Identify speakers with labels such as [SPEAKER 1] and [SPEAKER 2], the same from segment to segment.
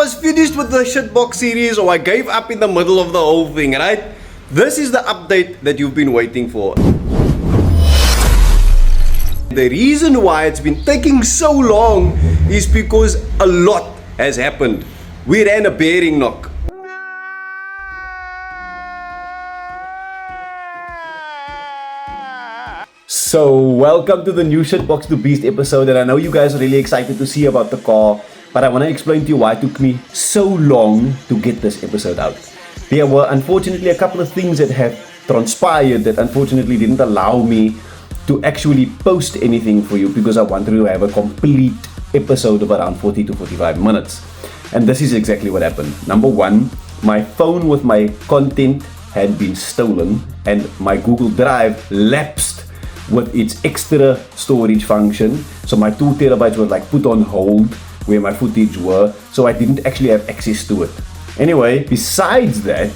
[SPEAKER 1] was finished with the Shitbox series, or I gave up in the middle of the whole thing, right? This is the update that you've been waiting for. The reason why it's been taking so long is because a lot has happened. We ran a bearing knock. So, welcome to the new Shitbox to Beast episode, and I know you guys are really excited to see about the car, but I want to explain to you why it took me so long to get this episode out. There were unfortunately a couple of things that have transpired that unfortunately didn't allow me to actually post anything for you because I wanted to have a complete episode of around 40 to 45 minutes. And this is exactly what happened. Number one, my phone with my content had been stolen and my Google Drive lapsed with its extra storage function. So my 2 terabytes were like put on hold where my footage were, so I didn't actually have access to it. Anyway, besides that,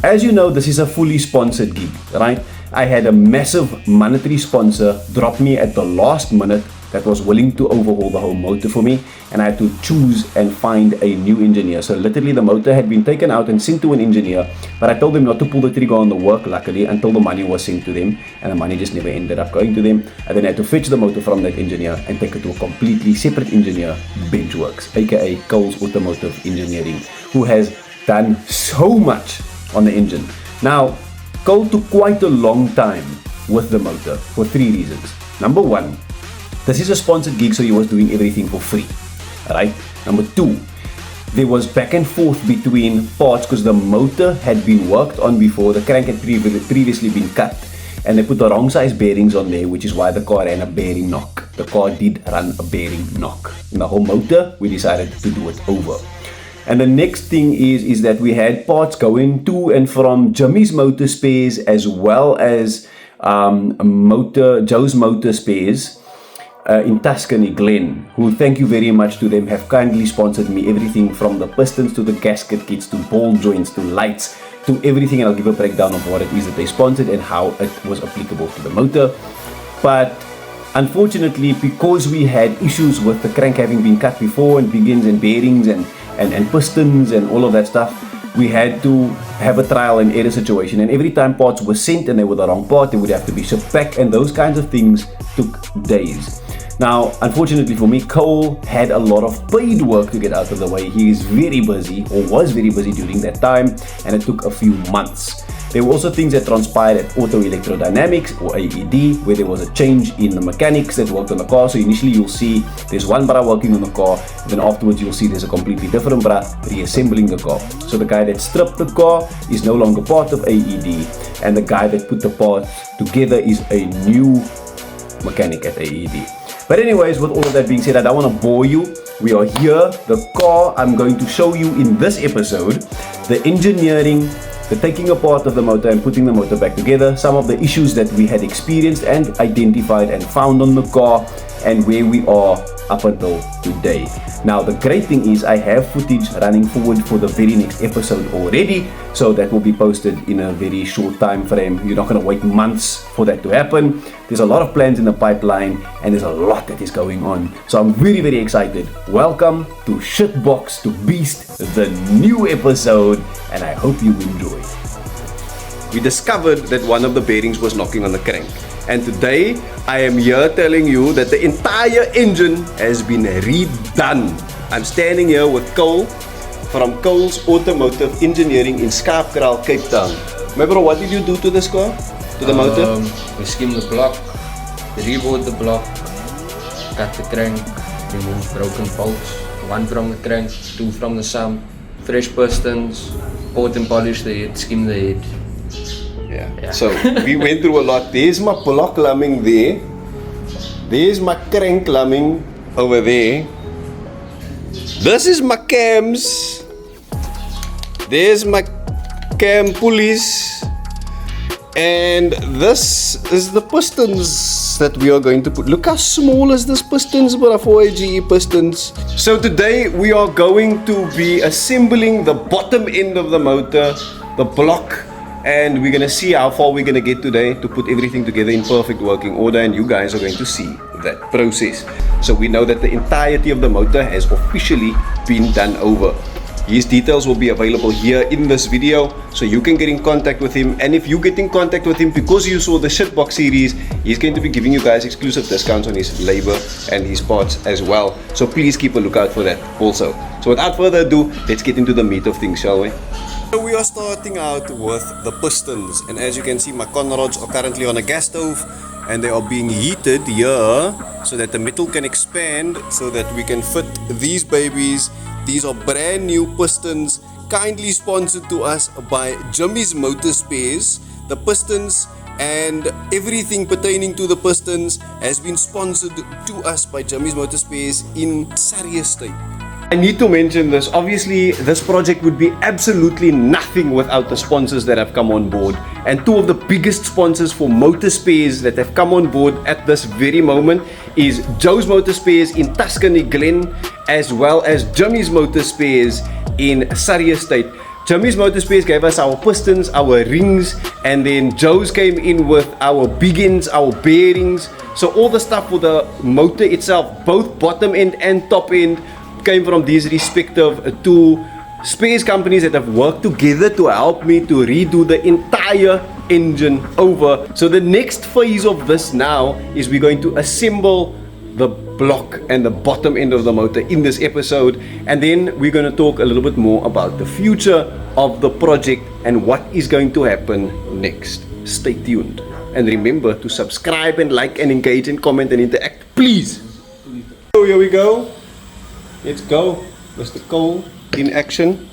[SPEAKER 1] as you know, this is a fully sponsored gig, right? I had a massive monetary sponsor drop me at the last minute that was willing to overhaul the whole motor for me, and I had to choose and find a new engineer. So literally the motor had been taken out and sent to an engineer, but I told them not to pull the trigger on the work, luckily, until the money was sent to them, and the money just never ended up going to them. I then had to fetch the motor from that engineer and take it to a completely separate engineer, benschworx, aka Cole's Automotive Engineering, who has done so much on the engine. Now, Cole took quite a long time with the motor for 3 reasons. Number one, this is a sponsored gig, so he was doing everything for free. Alright? Number two, there was back and forth between parts because the motor had been worked on before. The crank had previously been cut, and they put the wrong size bearings on there, which is why the car ran a bearing knock. The car did run a bearing knock. In the whole motor, we decided to do it over. And the next thing is that we had parts going to and from Jimmy's Motor Spares, as well as Joe's Motor Spares in Tuscany, Glen, who, thank you very much to them, have kindly sponsored me everything from the pistons to the gasket kits to ball joints to lights to everything, and I'll give a breakdown of what it is that they sponsored and how it was applicable to the motor. But unfortunately, because we had issues with the crank having been cut before, and bearings and bearings and pistons and all of that stuff, we had to have a trial and error situation, and every time parts were sent and they were the wrong part, they would have to be shipped back, and those kinds of things took days. Now, unfortunately for me, Cole had a lot of paid work to get out of the way. He is very busy, or was very busy during that time, and it took a few months. There were also things that transpired at Auto Electrodynamics, or AED, where there was a change in the mechanics that worked on the car. So initially you'll see there's one bra working on the car, then afterwards you'll see there's a completely different bra reassembling the car. So the guy that stripped the car is no longer part of AED, and the guy that put the parts together is a new mechanic at AED. But anyways, with all of that being said, I don't want to bore you. We are here. The car I'm going to show you in this episode, the engineering, the taking apart of the motor and putting the motor back together, some of the issues that we had experienced and identified and found on the car, and where we are up until today. Now, the great thing is I have footage running forward for the very next episode already, so that will be posted in a very short time frame. You're not going to wait months for that to happen. There's a lot of plans in the pipeline, and there's a lot that is going on. So I'm very, very excited. Welcome to Shitbox to Beast, the new episode, and I hope you enjoy. We discovered that one of the bearings was knocking on the crank. And today, I am here telling you that the entire engine has been redone. I'm standing here with Cole from Cole's Automotive Engineering in Schaapkraal, Cape Town. My bro, what did you do to this car? To the motor?
[SPEAKER 2] We skimmed the block, reboard the block, cut the crank, remove broken bolts, 1 from the crank, 2 from the sump, fresh pistons, port and polish the head, skim the head. Yeah.
[SPEAKER 1] So we went through a lot. There's my block lumbing there. There's my crank lumbing over there. This is my cams. There's my cam pulleys. And this is the pistons that we are going to put. Look how small is this pistons, but 4AGE pistons. So today we are going to be assembling the bottom end of the motor, the block, and we're gonna see how far we're gonna get today to put everything together in perfect working order, and you guys are going to see that process. So we know that the entirety of the motor has officially been done over. His details will be available here in this video, so you can get in contact with him. And if you get in contact with him because you saw the Shitbox series, he's going to be giving you guys exclusive discounts on his labor and his parts as well. So please keep a lookout for that also. So without further ado, let's get into the meat of things, shall we? So we are starting out with the pistons, and as you can see, my con rods are currently on a gas stove and they are being heated here so that the metal can expand so that we can fit these babies. These are brand new pistons, kindly sponsored to us by Jimmy's Motor Spares. The pistons and everything pertaining to the pistons has been sponsored to us by Jimmy's Motor Spares in Surrey State. I need to mention this. Obviously, this project would be absolutely nothing without the sponsors that have come on board. And two of the biggest sponsors for motor spares that have come on board at this very moment is Joe's Motor Spares in Tuscany Glen, as well as Jimmy's Motor Spares in Surrey Estate. Jimmy's Motor Spares gave us our pistons, our rings, and then Joe's came in with our big ends, our bearings. So all the stuff for the motor itself, both bottom end and top end, came from these respective two spares companies that have worked together to help me to redo the entire engine over. So the next phase of this now is we're going to assemble the block and the bottom end of the motor in this episode, and then we're going to talk a little bit more about the future of the project and what is going to happen next. Stay tuned and remember to subscribe and like and engage and comment and interact, please. So here we go. Let's go, Mr. Cole in action.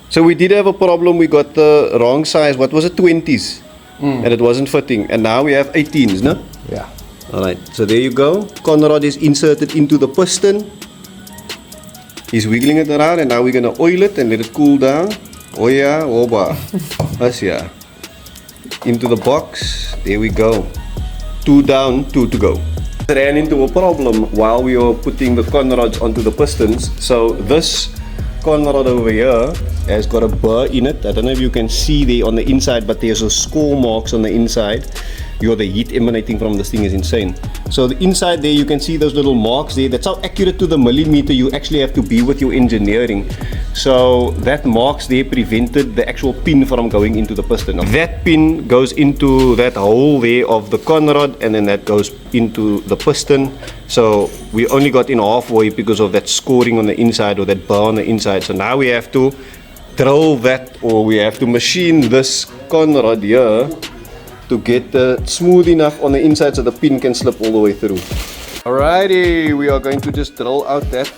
[SPEAKER 1] So we did have a problem. We got the wrong size. What was it? 20s, and it wasn't fitting. And now we have 18s, no?
[SPEAKER 3] Yeah.
[SPEAKER 1] All right. So there you go. Conrod is inserted into the piston. He's wiggling it around, and now we're gonna oil it and let it cool down. Oh yeah, oba. That's yeah. Into the box. There we go. 2 down, 2 to go. Ran into a problem while we were putting the con rods onto the pistons. So this con rod over here has got a burr in it. I don't know if you can see there on the inside, but there's a score marks on the inside. The heat emanating from this thing is insane. So the inside there, you can see those little marks there. That's how accurate to the millimeter you actually have to be with your engineering. So that marks there prevented the actual pin from going into the piston. That pin goes into that hole there of the con rod, and then that goes into the piston. So we only got in halfway because of that scoring on the inside, or that bar on the inside. So now we have to drill that, or we have to machine this con rod here to get smooth enough on the inside so the pin can slip all the way through. Alrighty, we are going to just drill out that.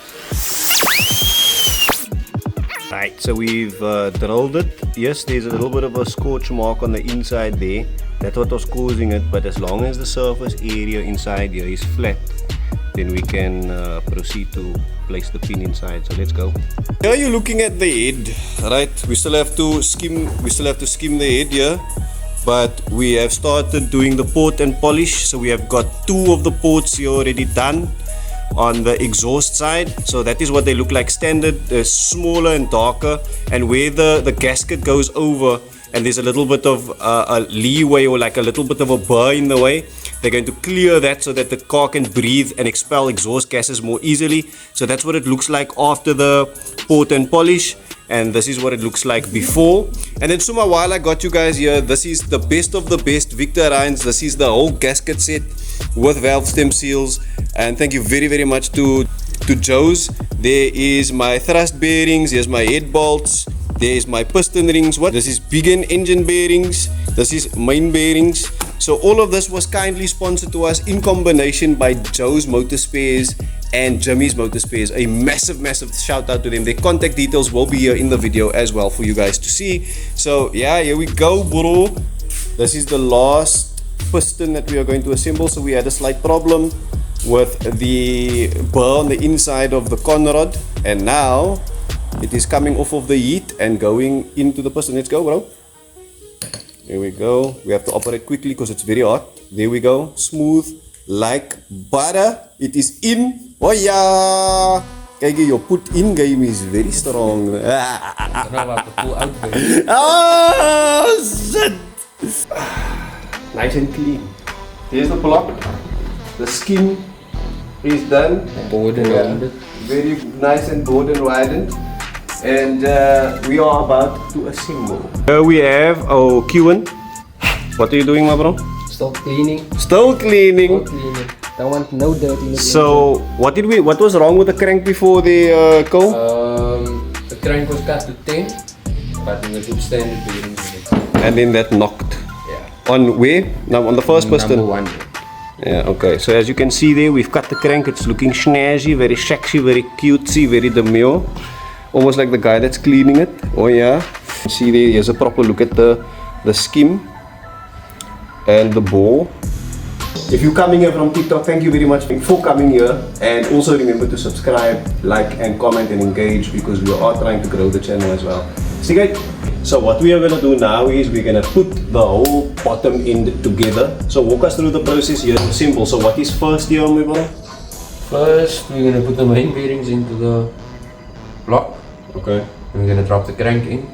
[SPEAKER 1] Right, so we've drilled it. Yes, there's a little bit of a scorch mark on the inside there. That's what was causing it, but as long as the surface area inside here is flat, then we can proceed to place the pin inside. So let's go. Here you're looking at the head, right? We still have to skim the head here. But we have started doing the port and polish. So we have got 2 of the ports here already done on the exhaust side. So that is what they look like standard. They're smaller and darker, and where the gasket goes over and there's a little bit of a leeway, or like a little bit of a burr in the way, they're going to clear that so that the car can breathe and expel exhaust gases more easily. So that's what it looks like after the port and polish. And this is what it looks like before. And then Suma, while I got you guys here, this is the best of the best Victor Hines. This is the whole gasket set with valve stem seals. And thank you very, very much to Joe's. There is my thrust bearings. Here's my head bolts. There is my piston rings. This is big end engine bearings. This is main bearings. So all of this was kindly sponsored to us in combination by Joe's Motor Spares and Jimmy's Motor Spares. A massive shout out to them. Their contact details will be here in the video as well for you guys to see. So yeah, here we go, bro. This is the last piston that we are going to assemble. So we had a slight problem with the burr on the inside of the con rod, and now it is coming off of the heat and going into the piston. Let's go, bro. Here we go. We have to operate quickly because it's very hot. There we go. Smooth like butter. It is in. Oh yeah. Kijk, your put-in game is very strong. Oh, shit! Nice and clean. Here's the block. The skin is done.
[SPEAKER 2] Board and rounded.
[SPEAKER 1] Very nice and broad and widened. And we are about to assemble. Here we have our Q1. What are you doing, my bro?
[SPEAKER 2] Still cleaning.
[SPEAKER 1] Still cleaning.
[SPEAKER 2] Don't want no dirtiness.
[SPEAKER 1] So what was wrong with the crank before the go?
[SPEAKER 2] The crank was cut to 10, but in the good standard bearings.
[SPEAKER 1] And then that knocked.
[SPEAKER 2] Yeah.
[SPEAKER 1] On where? Now on the first piston.
[SPEAKER 2] Number 1.
[SPEAKER 1] Yeah, okay. So as you can see there, we've cut the crank. It's looking snazzy, very sexy, very cutesy, very demure. Almost like the guy that's cleaning it. Oh yeah. See there, here's a proper look at the skim and the bore. If you're coming here from TikTok, thank you very much for coming here. And also remember to subscribe, like and comment and engage, because we are trying to grow the channel as well. See guys? So what we are going to do now is we're going to put the whole bottom end together. So walk us through the process here. Simple. So what is first here, my bro?
[SPEAKER 2] First, we're going to put the main bearings into the block.
[SPEAKER 1] Okay.
[SPEAKER 2] And we're going to drop the crank in.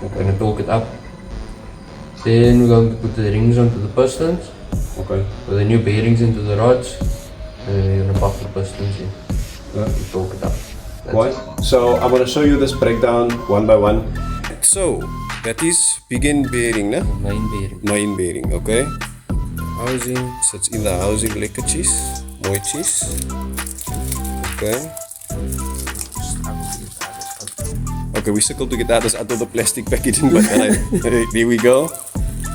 [SPEAKER 2] We're going to torque it up. Then we're going to put the rings onto the pistons.
[SPEAKER 1] Okay.
[SPEAKER 2] Put the new bearings into the rods. And then we're going to pop the pistons in.
[SPEAKER 1] Yeah.
[SPEAKER 2] And torque it up.
[SPEAKER 1] Right. So I'm going to show you this breakdown one by one. So that is begin bearing, né?
[SPEAKER 2] Main bearing.
[SPEAKER 1] Main bearing, okay. Housing sits in the housing lekkertjies, mooitjies. Okay. Okay, we circle to get out out of the plastic packaging, but right, there we go.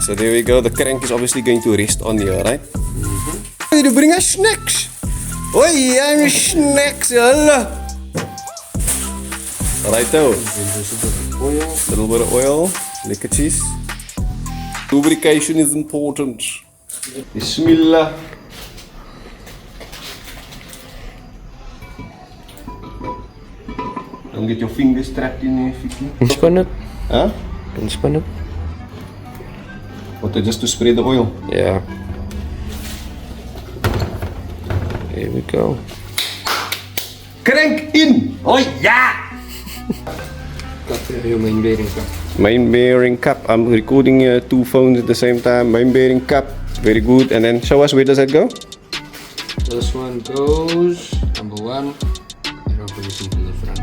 [SPEAKER 1] So there we go. The crank is obviously going to rest on here, right? Did you bring us snacks? Oh yeah, snacks, Allah. Righto. Little bit of oil, lekkertjies. Lubrication is important. Bismillah. Don't get your fingers trapped in there, Vicky.
[SPEAKER 2] Spin it.
[SPEAKER 1] Huh?
[SPEAKER 2] Can spin it.
[SPEAKER 1] What, just to spray the oil?
[SPEAKER 2] Yeah. Here we go.
[SPEAKER 1] Crank in! Oh yeah!
[SPEAKER 2] Cut your main bearing cap.
[SPEAKER 1] Main bearing cap. I'm recording 2 phones at the same time. Main bearing cap. Very good. And then show us, where does that go?
[SPEAKER 2] This one goes number 1. And I'll put this into the front.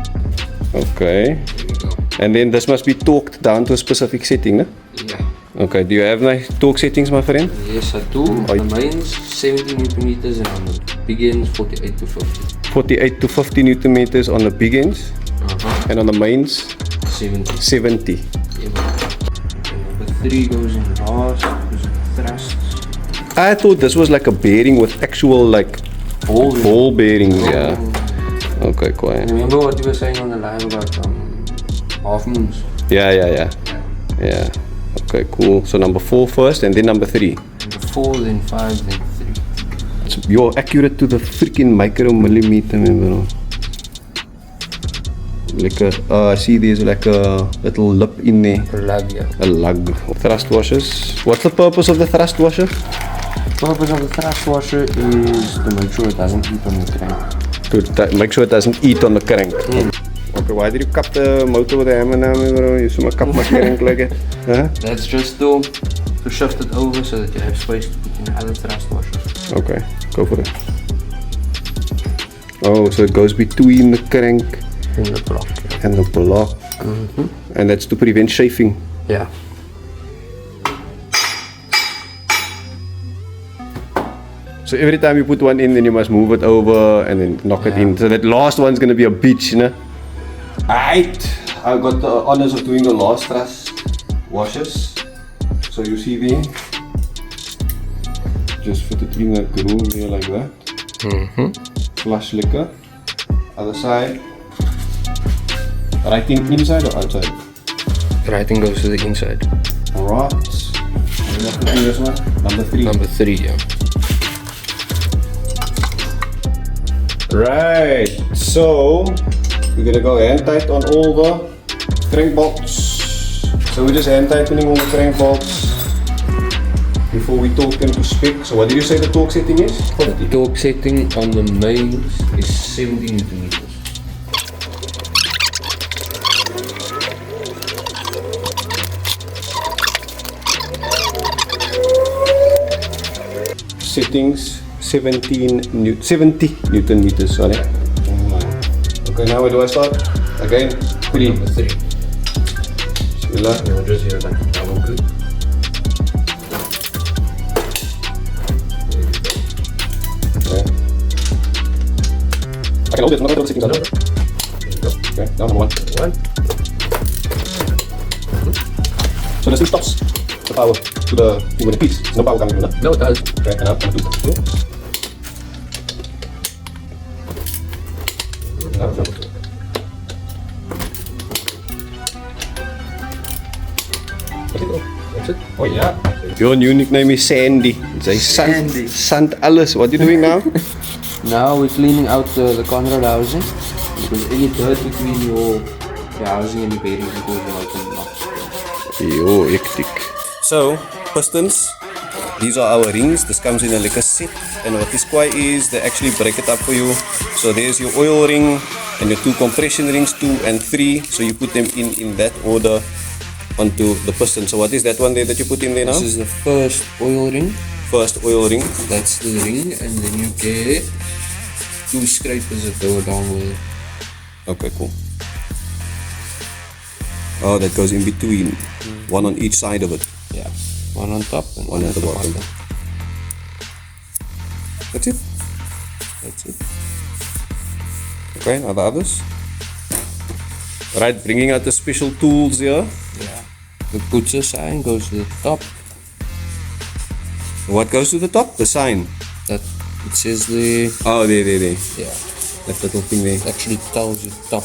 [SPEAKER 1] Okay.
[SPEAKER 2] There we go.
[SPEAKER 1] And then this must be torqued down to a specific setting, no?
[SPEAKER 2] Yeah.
[SPEAKER 1] Okay. Do you have nice torque settings, my friend?
[SPEAKER 2] Yes, I do. On the mains 70 Newton meters and on the begins 48 to 50.
[SPEAKER 1] 48 to 50 Newton meters on the big ends. And on the mains 70.
[SPEAKER 2] Yeah, and number 3 goes in last because of thrusts.
[SPEAKER 1] I thought this was like a bearing with actual like ball bearings, yeah. Okay, quiet.
[SPEAKER 2] Remember what you were saying on the live about half moons?
[SPEAKER 1] Yeah. Okay, cool. So number 4 first and then number 3.
[SPEAKER 2] Number 4, then 5, then 3.
[SPEAKER 1] So you're accurate to the freaking micromillimeter, bro. Like I see there's like a little lip in there.
[SPEAKER 2] A lug, yeah.
[SPEAKER 1] A lug. Thrust washers. What's the purpose of the thrust washer?
[SPEAKER 2] The purpose of the thrust washer is to make sure it doesn't eat on the crank.
[SPEAKER 1] To make sure it doesn't eat on the crank. Okay, why did you cap the motor with the hammer now, bro? You should cap my crank like it. Huh?
[SPEAKER 2] That's just to shift it over so that you have space to put in other thrust washers.
[SPEAKER 1] Okay, go for it. Oh, so it goes between the crank
[SPEAKER 2] In the block.
[SPEAKER 1] and the block. And that's to prevent chafing.
[SPEAKER 2] Yeah.
[SPEAKER 1] So every time you put one in, then you must move it over and then knock it in. So that last one's gonna be a bitch, you know? Alright, I got the honors of doing the last thrust washers. So you see there, just fit it in the groove there like that. Flush liquor. Other side. Writing inside or outside?
[SPEAKER 2] Writing goes to the inside.
[SPEAKER 1] Alright. And that's the previous one. Number 3.
[SPEAKER 2] Number 3, yeah.
[SPEAKER 1] Right, so we're gonna go hand tight on all the crank bolts. So we're just hand tightening all the crank bolts before we torque them to spec. So what did you say the torque setting is?
[SPEAKER 2] The torque setting on the mains is 70 Newton meters.
[SPEAKER 1] Settings 70 Newton meters, sorry. Okay, now where do I start? Again, 3.
[SPEAKER 2] Number 3.
[SPEAKER 1] Bismillah.
[SPEAKER 2] We'll just hear that double click.
[SPEAKER 1] Okay. I can hold it, I'm not going to settings. Okay, now number 1. So this thing stops the power to the thing when it peaks. There's no power coming from that.
[SPEAKER 2] No, it does.
[SPEAKER 1] Okay, and up and 2.
[SPEAKER 2] That's it.
[SPEAKER 1] Oh yeah. Your new nickname is Sandy. Say
[SPEAKER 2] Sandy.
[SPEAKER 1] Sand alles. What are you doing now?
[SPEAKER 2] Now we're cleaning out the Conrad housing because any dirt between your housing and the bearings will go out and knock.
[SPEAKER 1] Yo, hectic. So, pistons. These are our rings. This comes in a like a set. And what this quite is, they actually break it up for you. So there's your oil ring and your 2 compression rings, 2 and 3. So you put them in that order onto the piston. So what is that one there that you put in there now?
[SPEAKER 2] This is the first oil ring.
[SPEAKER 1] First oil ring.
[SPEAKER 2] That's the ring, and then you get 2 scrapers that go down with it.
[SPEAKER 1] Okay, cool. Oh, that goes in between. One on each side of it.
[SPEAKER 2] Yeah, one on top and
[SPEAKER 1] One at the bottom. That's it.
[SPEAKER 2] That's it.
[SPEAKER 1] Okay, now the others. Right, bringing out the special tools here.
[SPEAKER 2] Yeah. The butcher sign goes to the top.
[SPEAKER 1] What goes to the top? The sign.
[SPEAKER 2] That it says the
[SPEAKER 1] Oh, there.
[SPEAKER 2] yeah.
[SPEAKER 1] That little thing there.
[SPEAKER 2] It actually tells you top.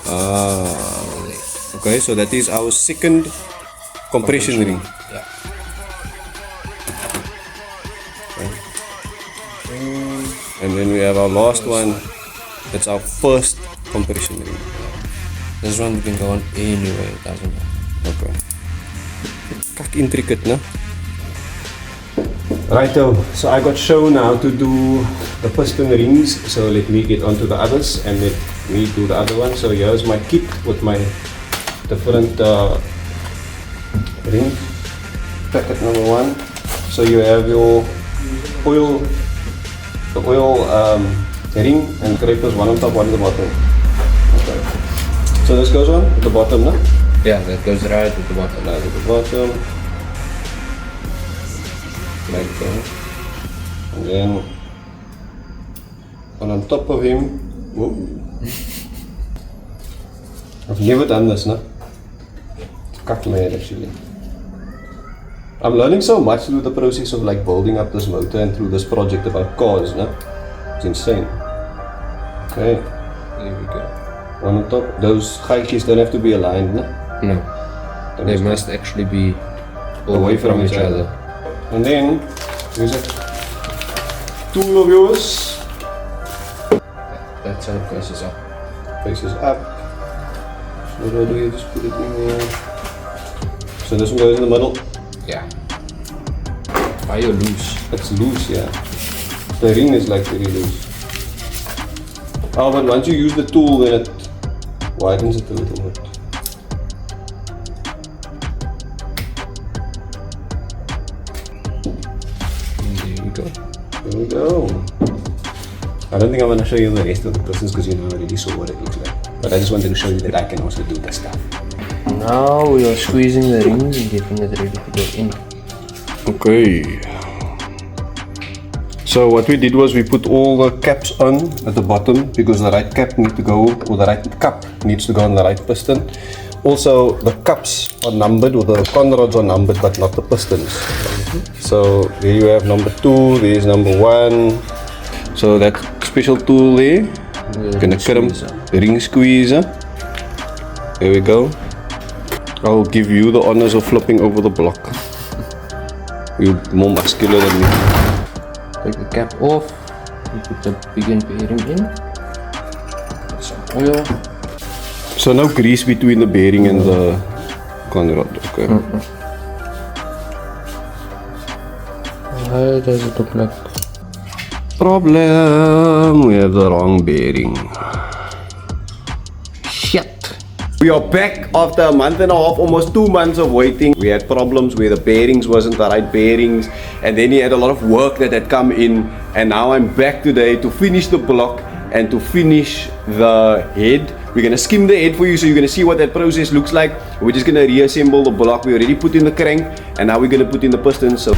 [SPEAKER 1] Ah. Okay, so that is our second compression ring.
[SPEAKER 2] Yeah.
[SPEAKER 1] And then we have our last one. That's our first compression ring.
[SPEAKER 2] This one can go on anywhere. It doesn't matter.
[SPEAKER 1] Okay. Kak intricate, no? Righto, so I got shown how to do the piston rings, so let me get onto the others and let me do the other one. So here's my kit with my different rings. Packet number 1. So you have your oil, the oil ring and scrapers, one on top, one at the bottom. Okay. So this goes on at the bottom, no?
[SPEAKER 2] Yeah, that goes right at the bottom.
[SPEAKER 1] Right at the bottom. Like that. And then on top of him. Whoa. I've never done this, no? It's cut mad actually. I'm learning so much through the process of like building up this motor and through this project about cars, no? It's insane. Okay.
[SPEAKER 2] There we go.
[SPEAKER 1] One on top. Those gaatjies don't have to be aligned, no?
[SPEAKER 2] No, they must actually be away from each other.
[SPEAKER 1] And then, here's a tool of yours.
[SPEAKER 2] That's how it faces up.
[SPEAKER 1] Faces up. So what do you just put it in there? So this one goes in the middle.
[SPEAKER 2] Yeah. Why you loose?
[SPEAKER 1] It's loose, yeah. The ring is like very loose. Oh, but once you use the tool, then it widens it a little bit.
[SPEAKER 2] There we go.
[SPEAKER 1] There we go. I don't think I'm going to show you the rest of the pistons because you know already saw what it looks like. But I just wanted to show you that I can also do this stuff.
[SPEAKER 2] Now we are squeezing the rings and getting it ready to go in.
[SPEAKER 1] Okay. So what we did was we put all the caps on at the bottom because the right cap needs to go, or the right cup needs to go on the right piston. Also the cups are numbered, or the conrods are numbered, but not the pistons. So there you have number 2, there's number 1. So that special tool there, gonna cut them, ring squeezer. There we go. I'll give you the honors of flipping over the block. You're more muscular than me.
[SPEAKER 2] Take the cap off, you put the begin bearing in, put some oil.
[SPEAKER 1] So no grease between the bearing and the conrod, okay.
[SPEAKER 2] How does it look like?
[SPEAKER 1] Problem, we have the wrong bearing. Shit. We are back after a month and a half, almost 2 months of waiting. We had problems where the bearings wasn't the right bearings, and then he had a lot of work that had come in, and now I'm back today to finish the block and to finish the head. We're gonna skim the head for you so you're gonna see what that process looks like. We're just gonna reassemble the block. We already put in the crank, and now we're gonna put in the piston. So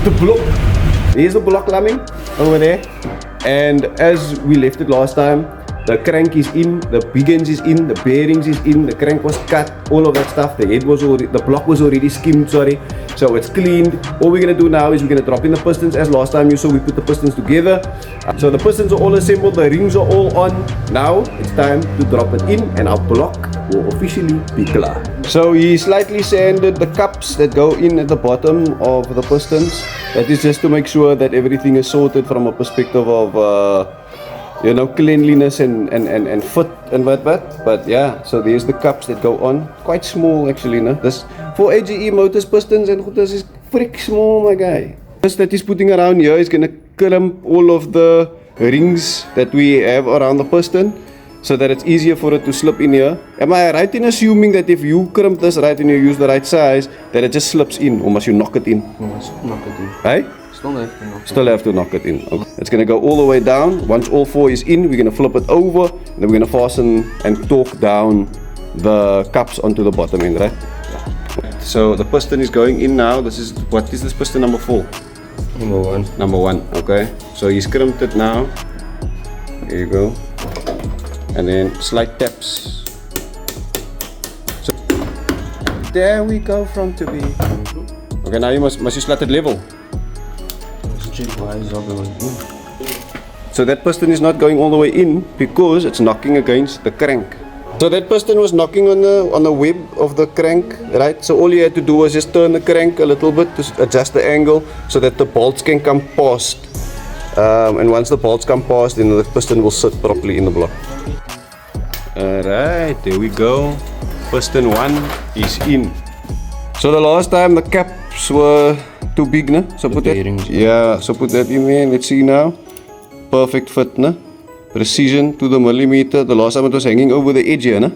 [SPEAKER 1] the block, here's the block lumbing over there, and as we left it last time, the crank is in, the big ends is in, the bearings is in, the crank was cut, all of that stuff. The head was already, the block was already skimmed, sorry. So it's cleaned. All we're gonna do now is we're gonna drop in the pistons. As last time you saw, we put the pistons together. So the pistons are all assembled, the rings are all on. Now it's time to drop it in, and our block will officially be klar. So he slightly sanded the cups that go in at the bottom of the pistons. That is just to make sure that everything is sorted from a perspective of you know, cleanliness and fit and what. But yeah, so there's the cups that go on. Quite small actually, no? This for AGE motors, pistons and this is freak small, my guy. This that he's putting around here is gonna crimp all of the rings that we have around the piston, so that it's easier for it to slip in here. Am I right in assuming that if you crimp this right and you use the right size, that it just slips in, or must you knock it in?
[SPEAKER 2] You must knock it in.
[SPEAKER 1] Hey? Still have to knock it in. Okay. It's gonna go all the way down. Once all 4 is in, we're gonna flip it over, and then we're gonna fasten and torque down the cups onto the bottom end, right? So the piston is going in now. This is, what is this piston, number 4?
[SPEAKER 2] Number 1.
[SPEAKER 1] Number 1, okay. So he's crimped it now. There you go. And then slight taps. So there we go from to be. Okay, now you must you slot it level. So that piston is not going all the way in because it's knocking against the crank. So that piston was knocking on the web of the crank, right? So all you had to do was just turn the crank a little bit to adjust the angle so that the bolts can come past. And once the bolts come past, then the piston will sit properly in the block. Alright, there we go. Piston 1 is in. So the last time the caps were too big, no? So put that, yeah, so put that in there. Let's see now. Perfect fit, no? Precision to the millimeter. The last time it was hanging over the edge here, no?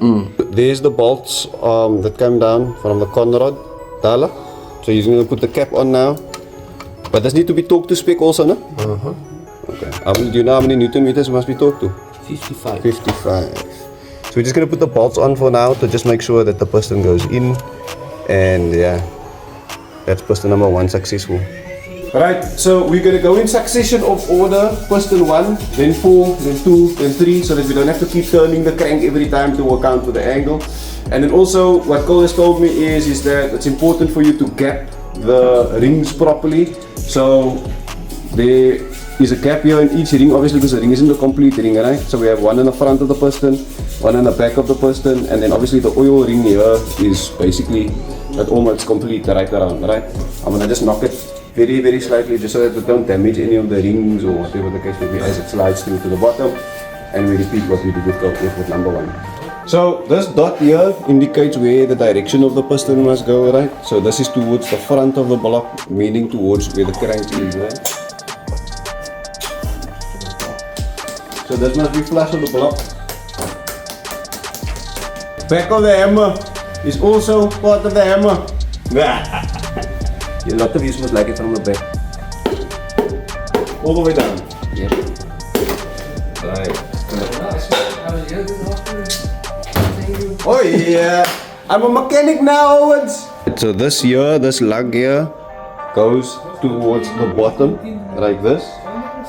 [SPEAKER 1] There's the bolts that come down from the conrod tala. So you're going to put the cap on now. But this need to be torqued to spec also, no? Okay. Do you know how many Newton meters must be torqued to?
[SPEAKER 2] 55.
[SPEAKER 1] 55. So we're just going to put the bolts on for now to just make sure that the piston goes in. And yeah, that's piston number 1 successful. Right, so we're gonna go in succession of order. Piston 1, then 4, then 2, then 3, so that we don't have to keep turning the crank every time to account for the angle. And then also, what Cole has told me is that it's important for you to gap the rings properly. So there is a gap here in each ring, obviously because the ring isn't a complete ring, right? So we have one in the front of the piston, one in the back of the piston, and then obviously the oil ring here is basically at almost complete right around, right? I'm gonna just knock it very, very slightly just so that we don't damage any of the rings or whatever the case may be as it slides through to the bottom. And we repeat what we did with number 1. So this dot here indicates where the direction of the piston must go, right? So this is towards the front of the block, meaning towards where the crank is, right? So this must be flush of the block. Back of the hammer is also part of the hammer. A lot of you must like it from the back. All the way down.
[SPEAKER 2] Yep.
[SPEAKER 1] Right. Oh yeah, I'm a mechanic now, Owens. So this here, this lug here, goes towards the bottom, like this.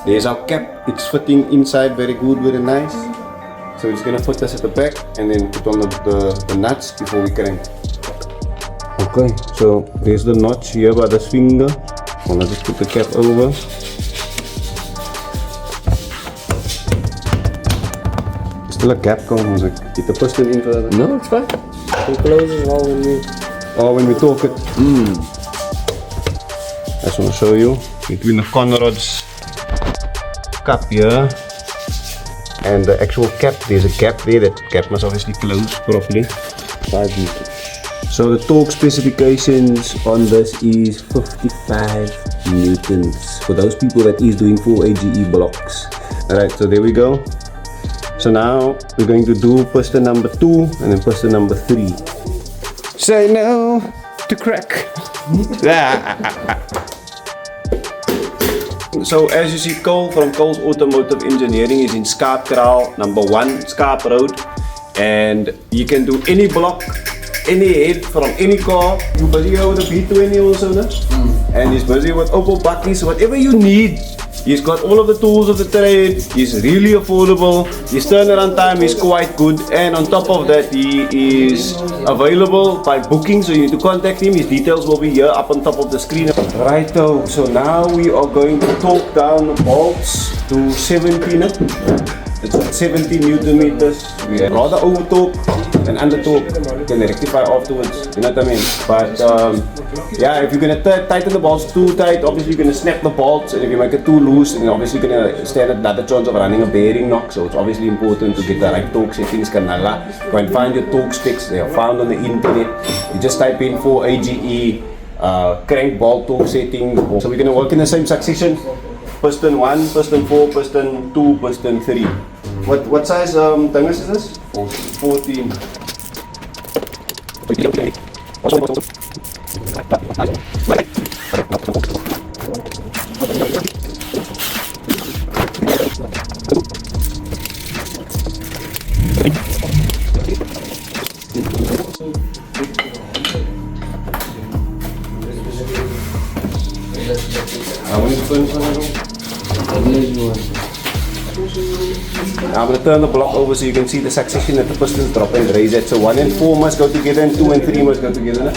[SPEAKER 1] There's our cap, it's fitting inside very good, very nice. So we're just gonna put this at the back and then put on the nuts before we crank. Okay, so there's the notch here by this finger. I'm gonna just put the cap over. Still a gap going, like get the piston in further.
[SPEAKER 2] No, it's fine. It closes well
[SPEAKER 1] when we torque it. I just want to show you between the conrod's cup here and the actual cap. There's a gap there. That cap must obviously close properly. 5 meters. So the torque specifications on this is 55 newtons for those people that is doing full AGE blocks. Alright, so there we go. So now we're going to do piston number 2 and then piston number 3. Say no to crack. So as you see, Cole from Cole's Automotive Engineering is in Schaapkraal, number 1, Schaap Road. And you can do any block, any head from any car. You're busy with the B20 also, no? And he's busy with Opel buckies, whatever you need. He's got all of the tools of the trade. He's really affordable. His turnaround time is quite good. And on top of that, he is available by booking. So you need to contact him. His details will be here up on top of the screen. Righto. So now we are going to torque down the bolts to 17. It's at 70 Newton meters. We are rather over torque and under torque. You can rectify afterwards. You know what I mean? But yeah, if you're gonna tighten the bolts too tight, obviously you're gonna snap the bolts, and if you make it too loose, then obviously you're gonna stand another chance of running a bearing knock. So it's obviously important to get the right torque settings. Go and find your torque specs. They are found on the internet. You just type in 4AGE crank ball torque setting. So we're gonna work in the same succession: piston 1, piston 4, piston 2, piston 3. What size tangers is this? 14. How many pins are there? Now I'm going to turn the block over so you can see the succession that the pistons drop and raise at. So 1 and 4 must go together and 2 and 3 must go together.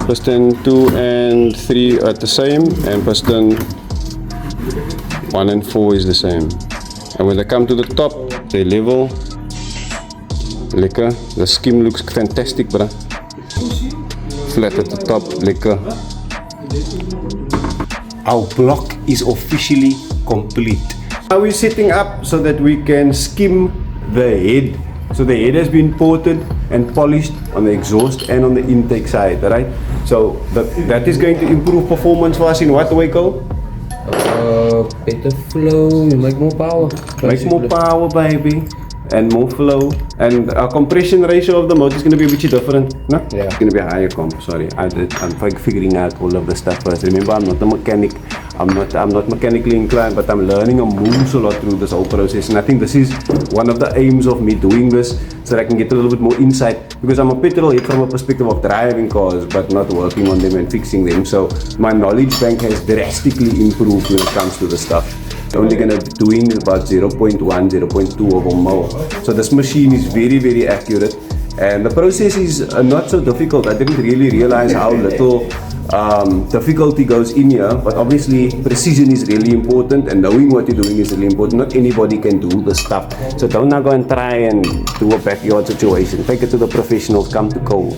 [SPEAKER 1] Piston 2 and 3 are the same, and piston 1 and 4 is the same. And when they come to the top, they level. Lekker. The skim looks fantastic, bruh. Flat at the top, lekker. Our block is officially complete. Now we're setting up so that we can skim the head. So the head has been ported and polished on the exhaust and on the intake side, right? So that is going to improve performance for us in what way, Cole?
[SPEAKER 2] Better flow, you make more power.
[SPEAKER 1] Make more power, baby. And more flow. And our compression ratio of the motor is going to be a bit different. No?
[SPEAKER 2] Yeah.
[SPEAKER 1] It's going to be a higher comp. Sorry, I'm figuring out all of the stuff first. Remember, I'm not a mechanic. I'm not mechanically inclined, but I'm learning a moves a lot through this whole process. And I think this is one of the aims of me doing this, so that I can get a little bit more insight. Because I'm a petrol head from a perspective of driving cars, but not working on them and fixing them. So my knowledge bank has drastically improved when it comes to the stuff. Only gonna be doing about 0.1, 0.2 of a mil. So this machine is very, very accurate, and the process is not so difficult. I didn't really realize how little difficulty goes in here, but obviously precision is really important, and knowing what you're doing is really important. Not anybody can do the stuff, so don't now go and try and do a backyard situation. Take it to the professionals. Come to Cole.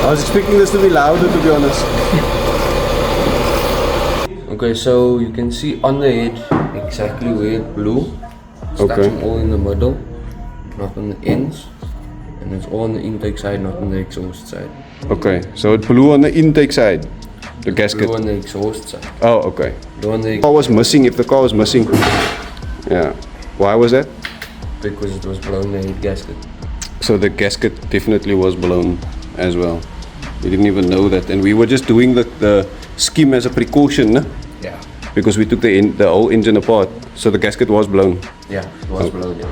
[SPEAKER 1] I was expecting this to be louder, to be honest.
[SPEAKER 2] Okay, so you can see on the head exactly where it blew. It's
[SPEAKER 1] Okay.
[SPEAKER 2] touching all in the middle, not on the ends. And it's all on the intake side, not on the exhaust side.
[SPEAKER 1] Okay, so it blew on the intake side, the gasket.
[SPEAKER 2] Blew on the exhaust side.
[SPEAKER 1] Oh, okay.
[SPEAKER 2] Blew on the
[SPEAKER 1] Car was missing. If the car was missing, yeah. Why was that?
[SPEAKER 2] because it was blown the head gasket.
[SPEAKER 1] So the gasket definitely was blown as well. We didn't even know that, and we were just doing the skim as a precaution, no?
[SPEAKER 2] Yeah.
[SPEAKER 1] Because we took the whole engine apart, so the gasket was blown.
[SPEAKER 2] Yeah, it was blown, yeah.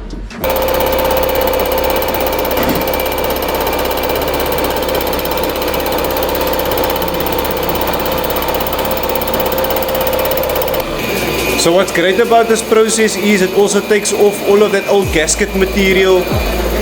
[SPEAKER 1] So what's great about this process is it also takes off all of that old gasket material,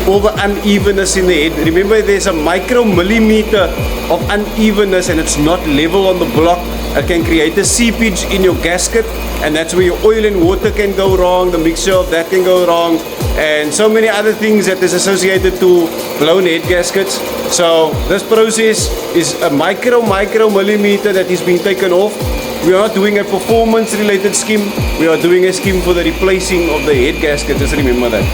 [SPEAKER 1] all the unevenness in the head. Remember, there's a micro millimeter of unevenness and it's not level on the block. it can create a seepage in your gasket, and that's where your oil and water can go wrong, the mixture of that can go wrong, and so many other things that is associated to blown head gaskets. So this process is a micro millimeter that is being taken off. We are not doing a performance related scheme, we are doing a scheme for the replacing of the head gasket, just remember that.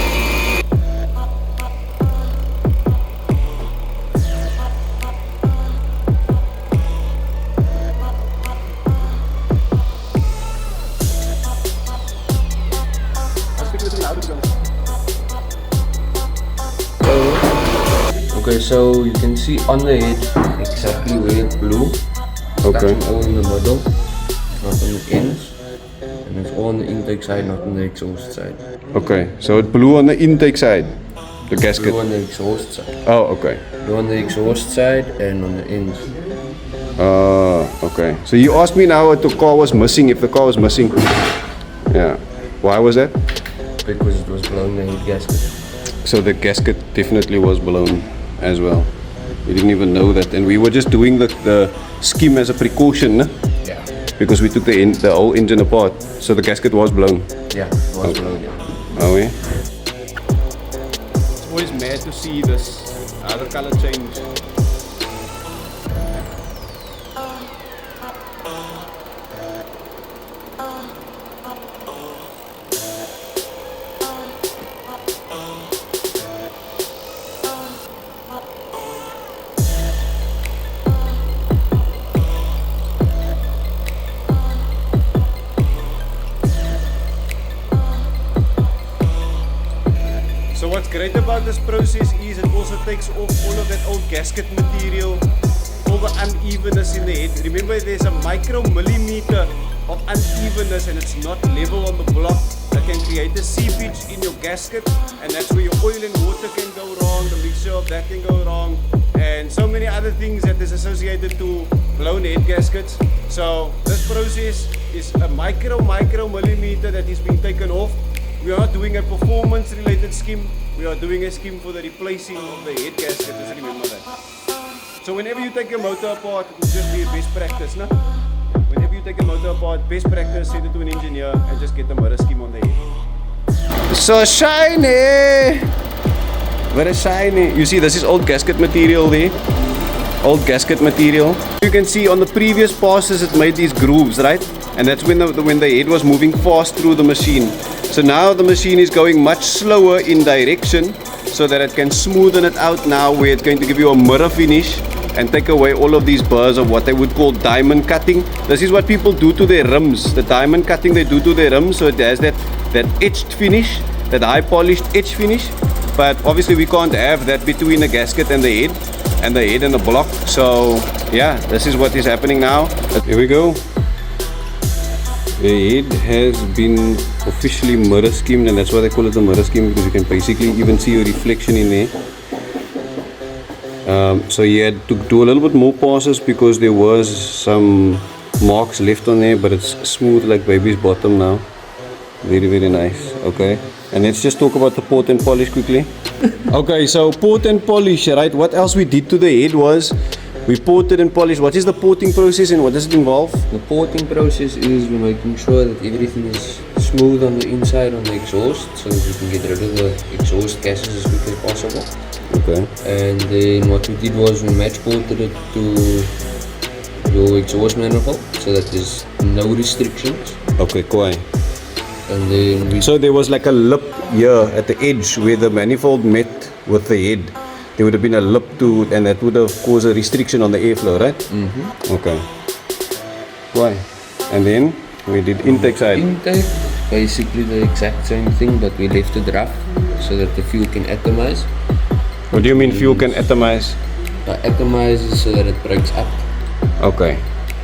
[SPEAKER 2] Okay, so you can see on the head exactly where it blew. It's
[SPEAKER 1] Okay.
[SPEAKER 2] touching all in the middle, not on the ends. And it's all on the intake side, not on the exhaust side.
[SPEAKER 1] Okay, so it blew on the intake side, the gasket.
[SPEAKER 2] Blew on the exhaust side.
[SPEAKER 1] Oh, okay.
[SPEAKER 2] Blew on the exhaust side and on the ends.
[SPEAKER 1] Okay. So you asked me now if the car was missing, Yeah. Why was that?
[SPEAKER 2] Because it was blown the head gasket.
[SPEAKER 1] So the gasket definitely was blown as well. We didn't even know that, and we were just doing the scheme as a precaution, nah?
[SPEAKER 2] Yeah.
[SPEAKER 1] Because we took the whole engine apart. So the gasket was blown.
[SPEAKER 2] Yeah, it was blown. Yeah.
[SPEAKER 1] Oh yeah. It's always mad to see this other color change. So what's great about this process is it also takes off all of that old gasket material, all the unevenness in the head. Remember, there's a micro millimeter of unevenness and it's not level on the block. That can create a seepage in your gasket, and that's where your oil and water can go wrong, the mixture of that can go wrong, and so many other things that is associated to blown head gaskets. So this process is a micro millimeter that is being taken off. We are not doing a performance related scheme, we are doing a scheme for the replacing of the head gasket, just remember that. So whenever you take a motor apart, it will just be a best practice, no? Whenever you take a motor apart, best practice, send it to an engineer and just get the motor scheme on the head. So shiny! Very shiny. You see, this is old gasket material there. Old gasket material. You can see on the previous passes it made these grooves, right? And that's when the head was moving fast through the machine. So now the machine is going much slower in direction so that it can smoothen it out now, where it's going to give you a mirror finish and take away all of these burrs of what they would call diamond cutting. This is what people do to their rims. The diamond cutting they do to their rims, so it has that etched finish, that high polished etched finish. But obviously we can't have that between the gasket and the head and the block. So yeah, this is what is happening now. Here we go. The head has been officially mirror schemed, and that's why they call it a mirror scheme, because you can basically even see a reflection in there. So you had to do a little bit more passes because there was some marks left on there, but it's smooth like baby's bottom now. Very, very nice. Okay, and let's just talk about the port and polish quickly. Okay, so port and polish, right? What else we did to the head was we ported and polished. What is the porting process and what does it involve?
[SPEAKER 2] The porting process is we're making sure that everything is smooth on the inside on the exhaust, so that we can get rid of the exhaust gases as quickly as possible.
[SPEAKER 1] Okay.
[SPEAKER 2] And then what we did was we match ported it to your exhaust manifold so that there's no restrictions.
[SPEAKER 1] Okay, cool.
[SPEAKER 2] And then
[SPEAKER 1] So there was like a lip here at the edge where the manifold met with the head. There would have been a lip to it, and that would have caused a restriction on the airflow, right? Mm-hmm. Okay. Why? And then we did intake side.
[SPEAKER 2] Intake, basically the exact same thing, but we left it rough so that the fuel can atomize.
[SPEAKER 1] What do you mean fuel can atomize?
[SPEAKER 2] Atomizes so that it breaks up.
[SPEAKER 1] Okay.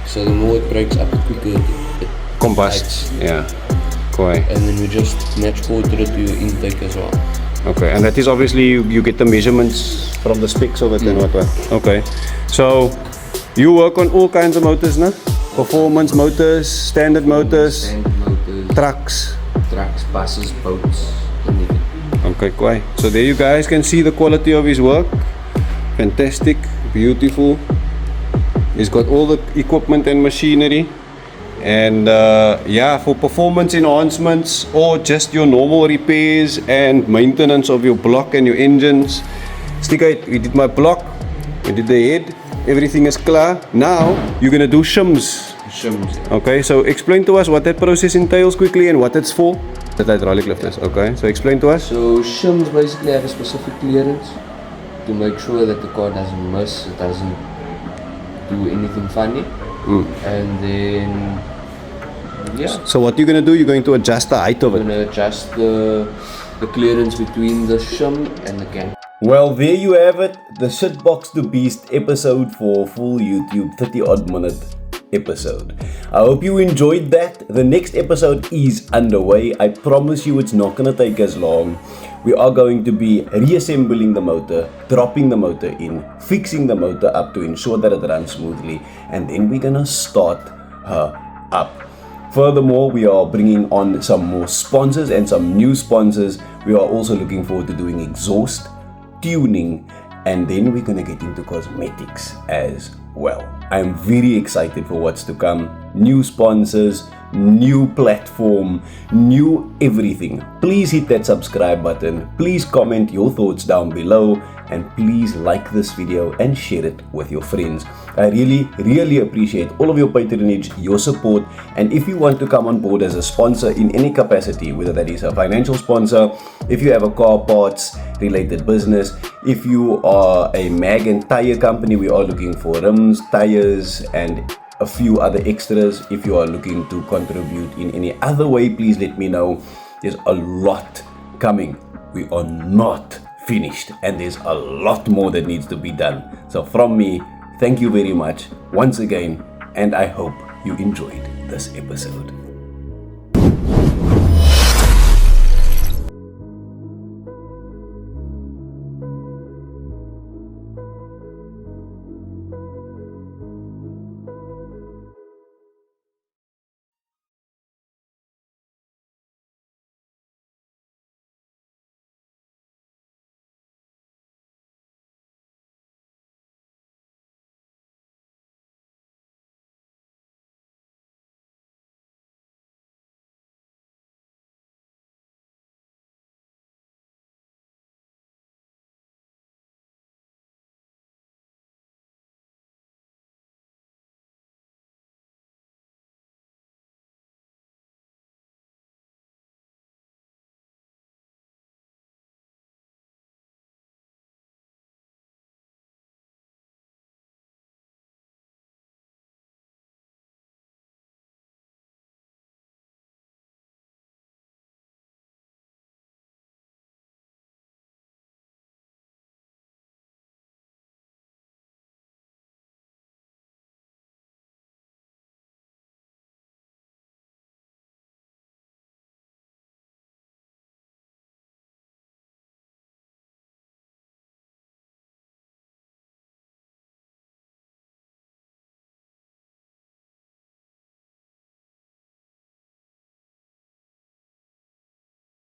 [SPEAKER 2] So the more it breaks up, the quicker it
[SPEAKER 1] Combusts. Yeah. Cool.
[SPEAKER 2] And then we just match ported it to your intake as well.
[SPEAKER 1] Okay, and that is obviously you get the measurements from the specs of it and what. Okay, so you work on all kinds of motors, no? Performance motors, standard motors, trucks,
[SPEAKER 2] buses, boats, anything.
[SPEAKER 1] Okay, cool. So there you guys can see the quality of his work. Fantastic, beautiful. It's got all the equipment and machinery. And yeah, for performance enhancements or just your normal repairs and maintenance of your block and your engines. Stick out, we did my block, we did the head, everything is clear. Now you're gonna do shims. Okay, so explain to us what that process entails quickly and what it's for. The hydraulic lifters, okay, so explain to us.
[SPEAKER 2] So shims basically have a specific clearance to make sure that the car doesn't miss, it doesn't do anything funny. And then yeah.
[SPEAKER 1] So what you're gonna do, you're going to adjust the height of it.
[SPEAKER 2] I'm gonna adjust the clearance between the shim and the can.
[SPEAKER 1] Well, there you have it, the Shitbox to Beast episode for full YouTube 30 odd minute episode. I hope you enjoyed that. The next episode is underway. I promise you it's not gonna take as long. We are going to be reassembling the motor, dropping the motor in, fixing the motor up to ensure that it runs smoothly, and then we're gonna start her up. Furthermore, we are bringing on some more sponsors and some new sponsors. We are also looking forward to doing exhaust, tuning, and then we're gonna get into cosmetics as well. I'm very excited for what's to come. New sponsors, new platform, new everything. Please hit that subscribe button. Please comment your thoughts down below, and please like this video and share it with your friends. I really appreciate all of your patronage, your support, and if you want to come on board as a sponsor in any capacity, whether that is a financial sponsor, if you have a car parts related business, if you are a mag and tire company, we are looking for rims, tires, and a few other extras. If you are looking to contribute in any other way, please let me know. There's a lot coming. We are not finished, and there's a lot more that needs to be done. So from me, thank you very much once again, and I hope you enjoyed this episode.